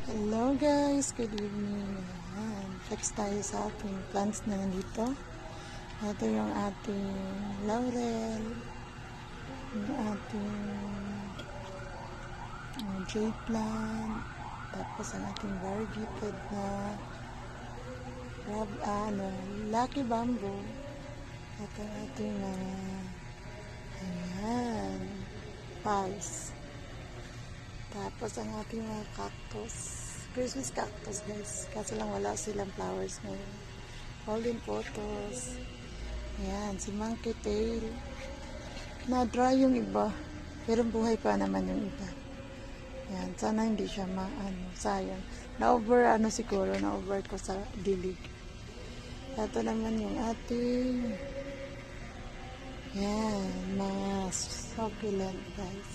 Hello guys, good evening. Ayan. Flex tayo sa ating plants na nandito. Ito yung ating laurel, yung ating jade plant, tapos ang ating variegated na lucky bamboo. Ito ang ating ayan, pulse. Tapos ang ating mga cactus. Christmas cactus guys. Kaso lang wala silang flowers ngayon. Golden photos. Ayan, si monkey tail. Na-dry yung iba. Pero buhay pa naman yung iba. Ayan, sana hindi siya sayang. Na-over siguro, na-over ko sa dilig. Ito naman yung ating mga succulent guys.